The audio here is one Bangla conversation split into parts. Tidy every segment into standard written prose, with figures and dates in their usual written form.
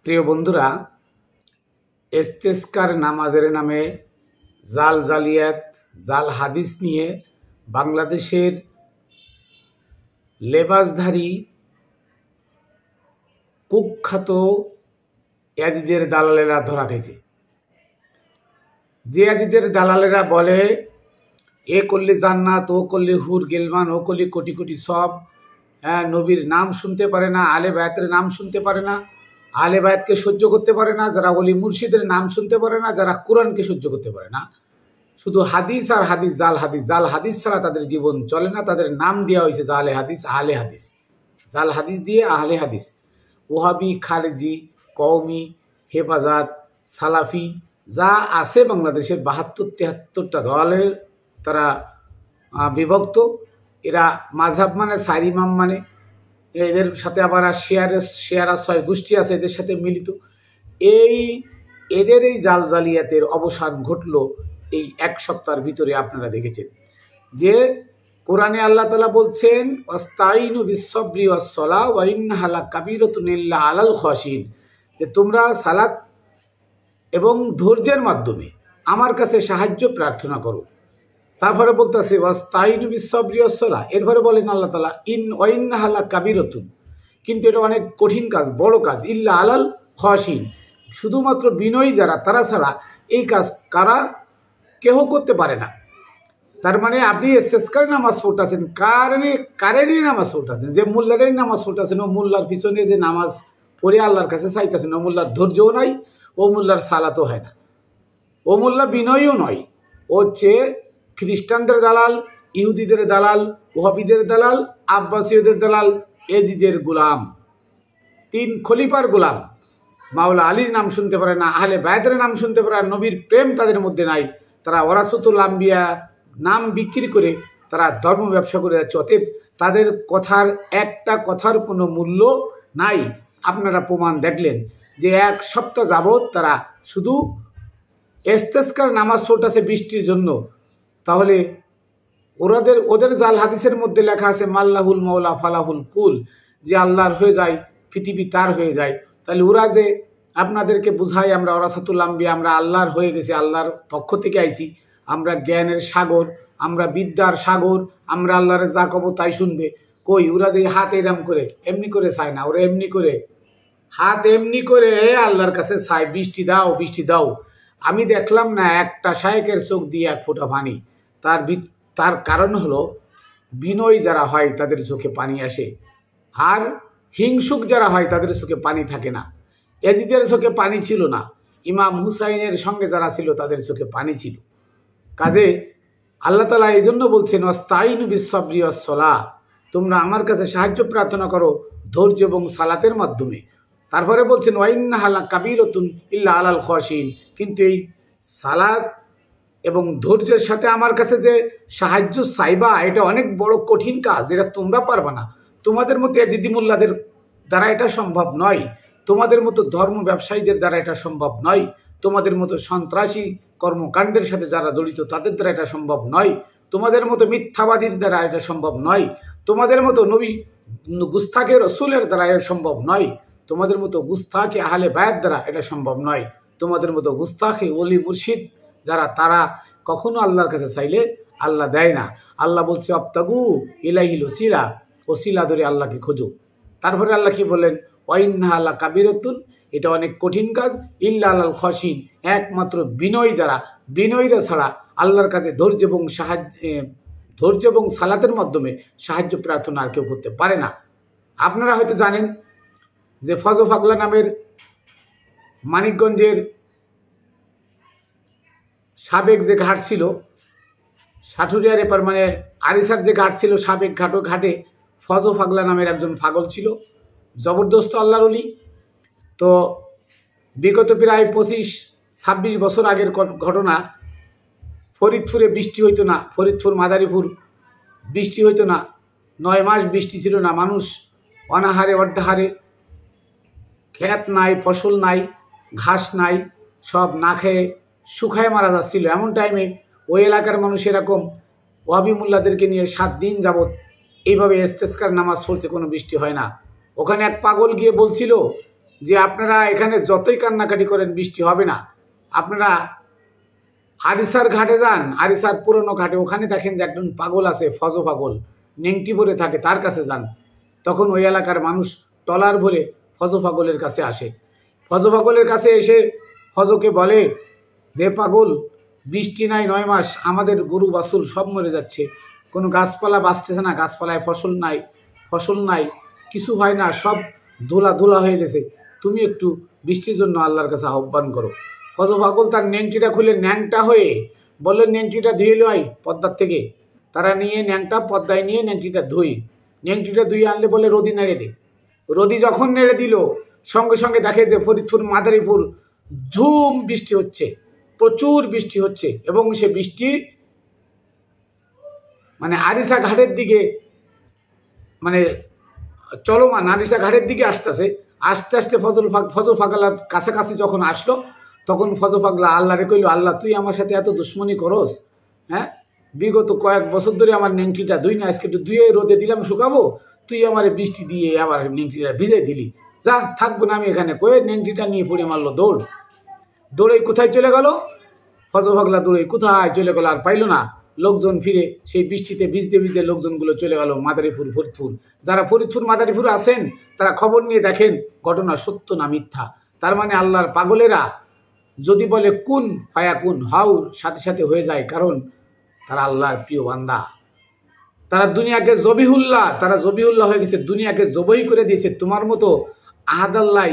প্রিয় বন্ধুরা, ইস্তেসকার নামাজের নামে জালিয়াত, জাল হাদিস নিয়ে বাংলাদেশের লেবাসধারী কুখ্যাত ইয়াজিদের দালালেরা ধরা খেয়েছে। যে ইয়াজিদের দালালেরা বলে এ করলে জান্নাত, ও করলে হুর গেলমান, ও করলে কোটি কোটি সব, নবীর নাম শুনতে পারে না, আলে বায়াতের নাম শুনতে পারে না, আলে বায়াতকে সহ্য করতে পারে না, যারা ওলি মুর্শিদের নাম শুনতে পারে না, যারা কোরআনকে সহ্য করতে পারে না, শুধু হাদিস আর হাদিস, জাল হাদিস ছাড়া তাদের জীবন চলে না। তাদের নাম দেওয়া হয়েছে জালে হাদিস, আলে হাদিস, জাল হাদিস দিয়ে আহলে হাদিস। ওহাবি, খারেজি, কওমি, হেফাজত, সালাফি যা আছে বাংলাদেশের ৭২-৭৩টা দলের তারা বিভক্ত। এরা মাযহাব মানে, চার ইমাম মানে, এদের সাথে আবার শেয়ারা ৬ গোষ্ঠী আছে, এদের সাথে মিলিত। এদের এই জালিয়াতের অবসান ঘটল এই এক সপ্তাহের ভিতরে। আপনারা দেখেছেন যে কোরআনে আল্লাহ তাআলা বলছেন ওয়াস্তাইনু বিস-সাবরি ওয়াস-সালাহ ওয়া ইন্নাহা লাকাবীরাতুন ইল্লা আলাল খাশিন, যে তোমরা সালাত এবং ধৈর্যের মাধ্যমে আমার কাছে সাহায্য প্রার্থনা করো। তারপরে বলতেছে ওয়াস্তাইনু বিস-সাবরি ওয়াস-সালাহ, এরপরে বলেন আল্লাহ তাআলা ওয়া ইন্নাহা লাকাবীরাতুন, কিন্তু এটা অনেক কঠিন কাজ, বড় কাজ, ইল্লা আলাল খাশিন, শুধুমাত্র বিনয়ী যারা তারা ছাড়া এই কাজ কেহ করতে পারে না। তার মানে আপনি ইস্তেসকার নামাজ পড়তেছেন, কারেরই নামাজ পড়তেছেন, যে মোল্লারের নামাজ পড়তেছেন, ও মোল্লার পিছনে যে নামাজ পড়ে আল্লাহর কাছে চাইতেছেন, ও মোল্লার ধৈর্যও নাই, ও মোল্লার সালাতও হয় না, ও মোল্লা বিনয়ীও নয়, ও হচ্ছে খ্রিস্টানদের দালাল, ইহুদিদের দালাল, ওহাবিদের দালাল, আব্বাসীয়দের দালাল, এজিদের গোলাম, ৩ খলিফার গোলাম। মাওলা আলীর নাম শুনতে পারে না, আহলে বায়াতের নাম শুনতে পারে না, নবীর প্রেম তাদের মধ্যে নাই। তারা ওয়ারাসাতুল আম্বিয়া নাম বিক্রি করে তারা ধর্ম ব্যবসা করে যাচ্ছে। অতএব তাদের একটা কথার কোনো মূল্য নাই। আপনারা প্রমাণ দেখলেন যে এক সপ্তাহ যাবৎ তারা শুধু ইস্তেসকার নামাজ পড়তেছে বৃষ্টির জন্য। তাহলে ওদের জাল হাদিসের মধ্যে লেখা আছে মাল্লাহুল মাওলা ফালাহুল কুল, যে আল্লাহর হয়ে যায় পৃথিবী তার হয়ে যায়। তাহলে ওরা যে আপনাদেরকে বুঝায় আমরা ওয়ারাসাতুল আম্বিয়া, আমরা আল্লাহর হয়ে গেছি, আল্লাহর পক্ষ থেকে আইছি, আমরা জ্ঞানের সাগর, আমরা বিদ্যার সাগর, আমরা আল্লাহরে যা কব তাই শুনবে। কই, ওরা দিয়ে হাত এমনি করে চায় না, ওরা এমনি করে হাত এমনি করে আল্লাহর কাছে চায়, বৃষ্টি দাও, বৃষ্টি দাও। আমি দেখলাম না একটা শায়েকের চোখ দিয়ে এক ফোঁটা পানি। তার কারণ হলো বিনয়ী যারা হয় তাদের চোখে পানি আসে, আর হিংসুক যারা হয় তাদের চোখে পানি থাকে না। এজিদের চোখে পানি ছিল না, ইমাম হুসাইনের সঙ্গে যারা ছিল তাদের চোখে পানি ছিল। কাজে আল্লাহ তাআলা এই জন্য বলছেন ওয়াস্তাইনু বিস-সাবরি ওয়াস-সালাহ, তোমরা আমার কাছে সাহায্য প্রার্থনা করো ধৈর্য এবং সালাতের মাধ্যমে। তারপরে বলছেন ওয়া ইন্নাহা লাকাবীরাতুন ইল্লা আলাল খাশিন, কিন্তু এই সালাত এবং ধৈর্যের সাথে আমার কাছে যে সাহায্য চাইবা, এটা অনেক বড় কঠিন কাজ, এটা তোমরা পারবা না। তোমাদের মতো এজিদি মোল্লাদের দ্বারা এটা সম্ভব নয়, তোমাদের মতো ধর্ম ব্যবসায়ীদের দ্বারা এটা সম্ভব নয়, তোমাদের মতো সন্ত্রাসী কর্মকাণ্ডের সাথে যারা জড়িত তাদের দ্বারা এটা সম্ভব নয়, তোমাদের মতো মিথ্যাবাদীর দ্বারা এটা সম্ভব নয়, তোমাদের মতো নবী গুস্তাখে রসুলের দ্বারা এটা সম্ভব নয়, তোমাদের মতো গুস্তাখে আহলে বায়াত দ্বারা এটা সম্ভব নয়, তোমাদের মতো গুস্তাখে ওলি মুর্শিদ যারা তারা কখনো আল্লাহর কাছে চাইলে আল্লাহ দেয় না। আল্লাহ বলছে আবতাগু ইলাইহিল ওসিলা, ওসিলা ধরে আল্লাহকে খোঁজো। তারপরে আল্লাহ কি বলেন ওয়া ইন্নাহা লাকাবীরাতুন, এটা অনেক কঠিন কাজ, ইল্লা আলাল খাশিন, একমাত্র বিনয়ী যারা, বিনয়ীরা ছাড়া আল্লাহর কাছে ধৈর্য এবং সালাতের মাধ্যমে সাহায্য প্রার্থনা আর কেউ করতে পারে না। আপনারা হয়তো জানেন যে ফজল পাগলা নামের মানিকগঞ্জের সাবেক যে ঘাট ছিল, সাটুরিয়ার এপার মানে আরিসার যে ঘাট ছিল, সাবেক ঘাটে ফজল পাগলা নামের একজন পাগল ছিল, জবরদস্ত আল্লাহর ওলি। তো বিগত প্রায় 25-26 বছর আগের ঘটনা, ফরিদপুরে বৃষ্টি হইতো না, ফরিদপুর মাদারীপুর বৃষ্টি হইতো না, 9 মাস বৃষ্টি ছিল না, মানুষ অনাহারে অড্ডাহারে, ক্ষেত নাই, ফসল নাই, ঘাস নাই, সব না খেয়ে শুকায় মারা যাচ্ছিল। এমন টাইমে ওই এলাকার মানুষ এরকম ওয়াহাবি মোল্লাদেরকে নিয়ে 7 দিন যাবৎ এইভাবে ইস্তেসকার নামাজ পড়ছে, কোনো বৃষ্টি হয় না। ওখানে এক পাগল গিয়ে বলছিল যে আপনারা এখানে যতই কান্নাকাটি করেন বৃষ্টি হবে না। আপনারা আরিসার ঘাটে যান, আরিসার পুরনো ঘাটে, ওখানে দেখেন যে একজন পাগল আছে, ফজ পাগল, নেংটি ভরে থাকে, তার কাছে যান। তখন ওই এলাকার মানুষ টলার ভরে ফজ পাগলের কাছে আসে। ফজ পাগলের কাছে এসে ফজকে বলে যে পাগল, বৃষ্টি নাই 9 মাস, আমাদের গরু বাছুর সব মরে যাচ্ছে, কোনো গাছপালা বাঁচতেছে না, গাছপালায় ফসল নাই, কিছু হয় না, সব ধুলা ধুলা হয়ে গেছে, তুমি একটু বৃষ্টির জন্য আল্লাহর কাছে আহ্বান করো। ফজ পাগল তার ন্যাংটিটা খুলে ন্যাংটা হয়ে বললেন, ন্যাংটিটা ধুয়ে লয় পদ্মার থেকে। তারা নিয়ে ন্যাংটা পদ্মায় নিয়ে ন্যাংটিটা ধুয়ে আনলে বলে রোদি নেড়ে দে। রোদি যখন নেড়ে দিল, সঙ্গে সঙ্গে দেখে যে ফরিদপুর মাদারীপুর ঝুম বৃষ্টি হচ্ছে, প্রচুর বৃষ্টি হচ্ছে, এবং সে বৃষ্টি মানে আরিসা ঘাটের দিকে, মানে চলমান আরিসা ঘাটের দিকে আসতেছে। আস্তে আস্তে ফজল পাগলার কাছাকাছি যখন আসলো, তখন ফজল পাগলা আল্লাহরে কইল, আল্লাহ তুই আমার সাথে এত দুশ্মনী করস, হ্যাঁ, বিগত কয়েক বছর ধরে আমার নেংটিটা ধুই না, আজকে একটু ধুয়ে রোদে দিলাম শুকাবো, তুই আমার বৃষ্টি দিয়ে আবার নেংটিটা ভিজাই দিলি, যা থাকবো না আমি এখানে। কয়ে নেংটিটা নিয়ে পড়ে মারলো দৌড়ে কোথায় চলে গেল? ফজল পাগলা দৌড়ে কোথায় চলে গেল, আর পাইল না। লোকজন ফিরে সেই বৃষ্টিতে ভিজতে ভিজতে লোকজনগুলো চলে গেল মাদারীপুর, ফরিদপুর। যারা ফরিদপুর মাদারীপুর আছেন তারা খবর নিয়ে দেখেন ঘটনা সত্য না মিথ্যা। তার মানে আল্লাহর পাগলেরা যদি বলে কুন ফায়াকুন, হাউর সাথে সাথে হয়ে যায়, কারণ তারা আল্লাহর প্রিয় বান্দা। তারা দুনিয়াকে জবিহুল্লাহ হয়ে গেছে, দুনিয়াকে জবই করে দিয়েছে। তোমার মতো আহাদাল্লাহ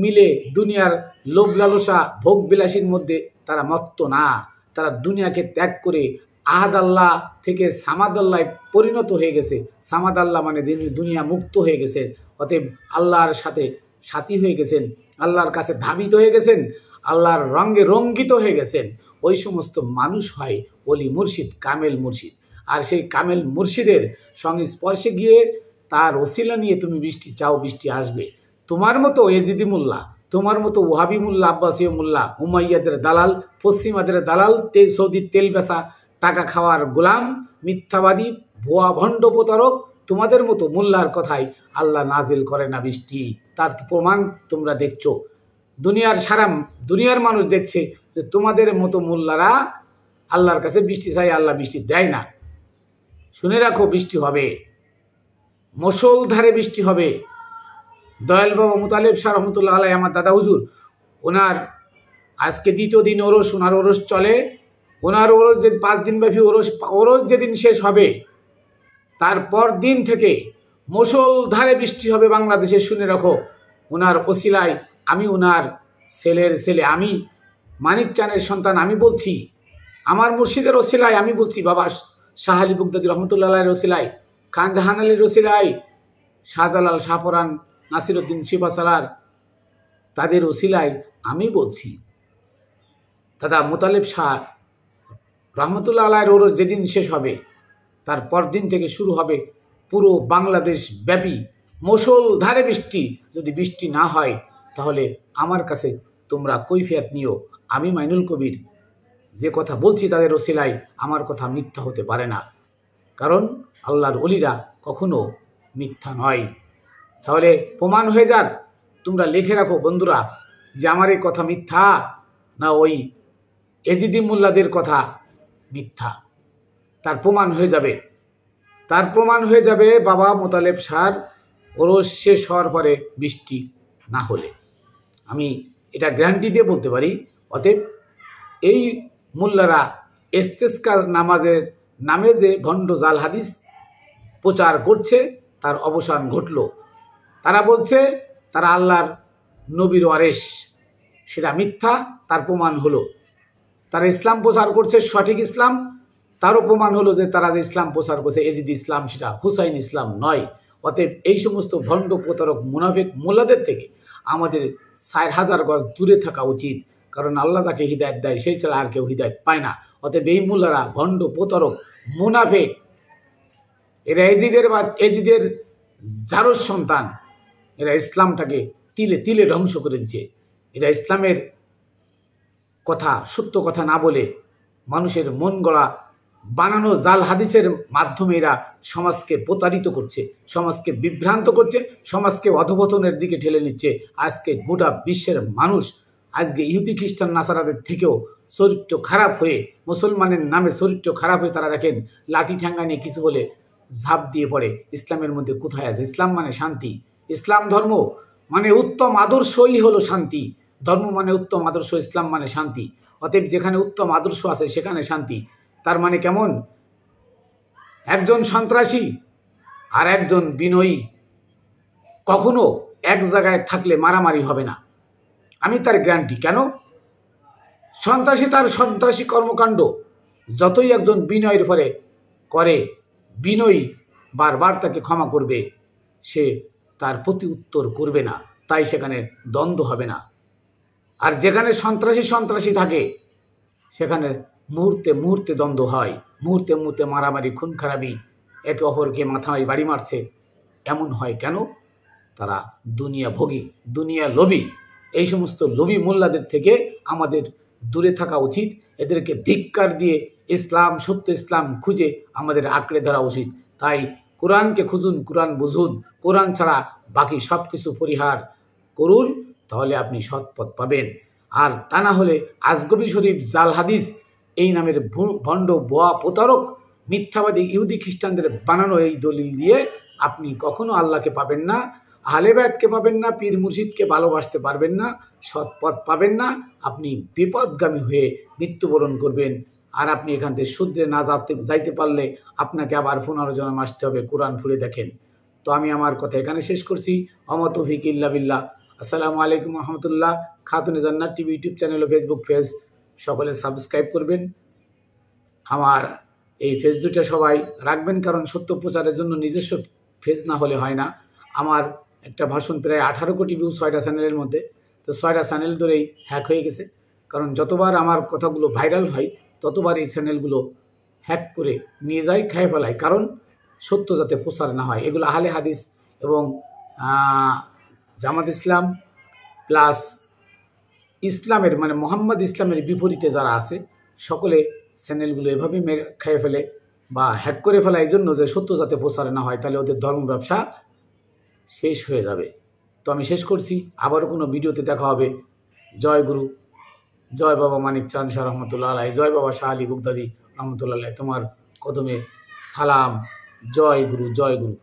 মিলে দুনিয়ার লোভ লালসা ভোগ বিলাসীর মধ্যে তারা মত্ত না। তারা দুনিয়াকে ত্যাগ করে আহাদাল্লাহ থেকে সামাদাল্লাহ পরিণত হয়ে গেছে। সামাদাল্লাহ মানে দুনিয়া মুক্ত হয়ে গেছে। অতএব আল্লাহর সাথে সাথী হয়ে গেছেন, আল্লাহর কাছে ধাবিত হয়ে গেছেন, আল্লাহর রঙে রঙ্গিত হয়ে গেছেন। ওই সমস্ত মানুষ হয় ওলি মুর্শিদ, কামেল মুর্শিদ। আর সেই কামেল মুর্শিদের সংস্পর্শে গিয়ে তার ওসিলা নিয়ে তুমি বৃষ্টি চাও, বৃষ্টি আসবে। তোমার মতো এজিদি মোল্লা, তোমার মতো ওহাবি মোল্লা, আব্বাসীয় মোল্লা, উমাইয়াদের দালাল, পশ্চিমাদের দালাল, সৌদির তেল বেচা টাকা খাওয়ার গোলাম, মিথ্যাবাদী, ভুয়া ভণ্ড প্রতারক, তোমাদের মতো মোল্লার কথাই আল্লাহ নাজিল করে না বৃষ্টি। তার প্রমাণ তোমরা দেখছো, দুনিয়ার মানুষ দেখছে যে তোমাদের মতো মোল্লারা আল্লাহর কাছে বৃষ্টি চাই, আল্লাহ বৃষ্টি দেয় না। শুনে রাখো, বৃষ্টি হবে, মুষলধারে বৃষ্টি হবে। দয়াল বাবা মুতালেব শাহ রহমতুল্লাহ আলাই, আমার দাদা হুজুর, ওনার আজকে 2য় দিন ওরস, ওনার ওরস চলে। ওনার ওরস যে 5 দিন ব্যাপী ওরস যেদিন শেষ হবে, তারপর দিন থেকে মুষলধারে বৃষ্টি হবে বাংলাদেশে। শুনে রাখো, ওনার ওসিলায়, আমি ওনার ছেলের ছেলে, আমি মানিক চানের সন্তান, আমি বলছি, আমার মুর্শিদের ওসিলায় আমি বলছি, বাবা শাহ আলী বুগদাদি রহমতুল্লাহ আলাইহির ওসিলায়, খান জাহান আলীর ওসিলায়, শাহজালাল, শাহপরান, নাসিরউদ্দিন শিফাসালার, তাদের ওসিলায় আমি বলছি, দাদা মুতালেব শাহ রহমতুল্লাহ আলাইহির ওরস যেদিন শেষ হবে, তার পরদিন থেকে শুরু হবে পুরো বাংলাদেশ ব্যাপী মুষলধারে বৃষ্টি। যদি বৃষ্টি না হয় তাহলে আমার কাছে তোমরা কৈফিয়ত নিও। আমি মাইনুল কবির যে কথা বলছি তাদের ওসিলায়, আমার কথা মিথ্যা হতে পারে না, কারণ আল্লাহর ওলিরা কখনো মিথ্যা নয়। তাহলে প্রমাণ হয়ে যাক, তোমরা লিখে রাখো বন্ধুরা, যে আমার এই কথা মিথ্যা না ওই এজিদি মোল্লাদের কথা মিথ্যা। তার প্রমাণ হয়ে যাবে বাবা মোতালেব শাহর ওরস শেষ হওয়ার পরে বৃষ্টি না হলে। আমি এটা গ্যারান্টি দিয়ে বলতে পারি। অতএব এই মোল্লারা ইস্তেসকা নামাজের নামে যে ভণ্ড জাল হাদিস প্রচার করছে, তার অবসান ঘটল। তারা বলছে তারা আল্লাহর নবীর ওয়ারেস, সেটা মিথ্যা, তার প্রমাণ হলো। তারা ইসলাম প্রচার করছে, সঠিক ইসলাম, তারও প্রমাণ হলো যে তারা যে ইসলাম প্রচার করছে এজিদ ইসলাম, সেটা হুসাইন ইসলাম নয়। অতএব এই সমস্ত ভণ্ড প্রতারক মুনাফিক মোল্লাদের থেকে আমাদের 4000 গজ দূরে থাকা উচিত, কারণ আল্লাহ যাকে হিদায়ত দেয় সেই ছাড়া আর কেউ হিদায়ত পায় না। অতএব এই মোল্লারা ভণ্ড প্রতারক মুনাফিক, এরা এজিদের জারজ সন্তান, এরা ইসলামটাকে তিলে তিলে ধ্বংস করে দিচ্ছে। এরা ইসলামের কথা, সত্য কথা না বলে মানুষের মন গড়া বানানো জাল হাদিসের মাধ্যমে এরা সমাজকে প্রতারিত করছে, সমাজকে বিভ্রান্ত করছে, সমাজকে অধপতনের দিকে ঠেলে নিচ্ছে। আজকে গোটা বিশ্বের মানুষ আজকে ইহুদি খ্রিস্টান নাসারাদের থেকেও চরিত্র খারাপ হয়ে, মুসলমানের নামে চরিত্র খারাপ হয়ে তারা দেখেন লাঠি ঠ্যাঙ্গা নিয়ে কিছু বলে ঝাঁপ দিয়ে পড়ে। ইসলামের মধ্যে কোথায় আছে? ইসলাম মানে শান্তি, ইসলাম ধর্ম মানে উত্তম আদর্শই হলো শান্তি, ধর্ম মানে উত্তম আদর্শ, ইসলাম মানে শান্তি। অতএব যেখানে উত্তম আদর্শ আছে সেখানে শান্তি। তার মানে কেমন? একজন সন্ত্রাসী আর একজন বিনয়ী কখনো এক জায়গায় থাকলে মারামারি হবে না, আমি তার গ্যারান্টি। কেন? সন্ত্রাসী তার সন্ত্রাসী কর্মকাণ্ড যতই একজন বিনয়ের পরে করে, বিনয়ী বারবার তাকে ক্ষমা করবে, সে তার প্রতি উত্তর করবে না, তাই সেখানে দ্বন্দ্ব হবে না। আর যেখানে সন্ত্রাসী সন্ত্রাসী থাকে সেখানে মুহূর্তে মুহূর্তে দ্বন্দ্ব হয়, মুহূর্তে মুহূর্তে মারামারি, খুন খারাপি, একে অপরকে মাথায় বাড়ি মারছে। এমন হয় কেন? তারা দুনিয়া ভোগী, দুনিয়া লোভী। এই সমস্ত লোভী মোল্লাদের থেকে আমাদের দূরে থাকা উচিত। এদেরকে ধিক্কার দিয়ে ইসলাম, সত্য ইসলাম খুঁজে আমাদের আঁকড়ে ধরা উচিত। তাই কোরআনকে খুঁজুন, কোরআন বুঝুন, কোরআন ছাড়া বাকি সব কিছু পরিহার করুন, তাহলে আপনি সৎ পথ পাবেন। আর তা না হলে আজগবি শরীফ, জাল হাদিস এই নামের ভণ্ড বোয়া প্রতারক মিথ্যাবাদী ইহুদি খ্রিস্টানদের বানানো এই দলিল দিয়ে আপনি কখনো আল্লাহকে পাবেন না, আহলে বায়াতকে পাবেন না, পীর মুর্শিদকে ভালোবাসতে পারবেন না, সৎ পথ পাবেন না। আপনি বিপদগামী হয়ে মৃত্যুবরণ করবেন। আর আপনি এখান থেকে শুদ্ধে না যাইতে পারলে আপনাকে আবার পুনর্জন্ম আসতে হবে। কোরআন খুলে দেখেন। তো আমি আমার কথা এখানে শেষ করছি। ওমা তৌফিক ইল্লা বিল্লাহ। আসসালামু আলাইকুম রহমতুল্লাহ। খাতুনে জান্নাত টিভি ইউটিউব চ্যানেল ও ফেসবুক পেজ সকলে সাবস্ক্রাইব করবেন। আমার এই পেজ দুটো সবাই রাখবেন, কারণ সত্য প্রচারের জন্য নিজস্ব পেজ না হলে হয় না। আমার একটা ভাষণ প্রায় 18 কোটি ভিউ 6টা চ্যানেলের মধ্যে, তো 6টা চ্যানেল ধরেই হ্যাক হয়ে গেছে। কারণ যতবার আমার কথাগুলো ভাইরাল হয় ততবার এই চ্যানেলগুলো হ্যাক করে নিয়ে যায়, খেয়ে ফেলায়, কারণ সত্য যাতে প্রচার না হয়। এগুলো আহলে হাদিস এবং জামাত ইসলাম প্লাস ইসলামের মানে মোহাম্মদ ইসলামের বিপরীতে যারা আছে সকলে চ্যানেলগুলো এভাবে খেয়ে ফেলে বা হ্যাক করে ফেলা, এই জন্য যে সত্য যাতে প্রচার না হয়, তাহলে ওদের ধর্ম ব্যবসা শেষ হয়ে যাবে। তো আমি শেষ করছি, আবারও কোনো ভিডিওতে দেখা হবে। জয় গুরু, জয় বাবা মানিক চাঁদ শাহ রহমতুল্লাহ আলাই, জয় বাবা শাহ আলী বুগদাদি রহমতুল্লাহ আলাই, তোমার কদমে সালাম। জয় গুরু, জয় গুরু।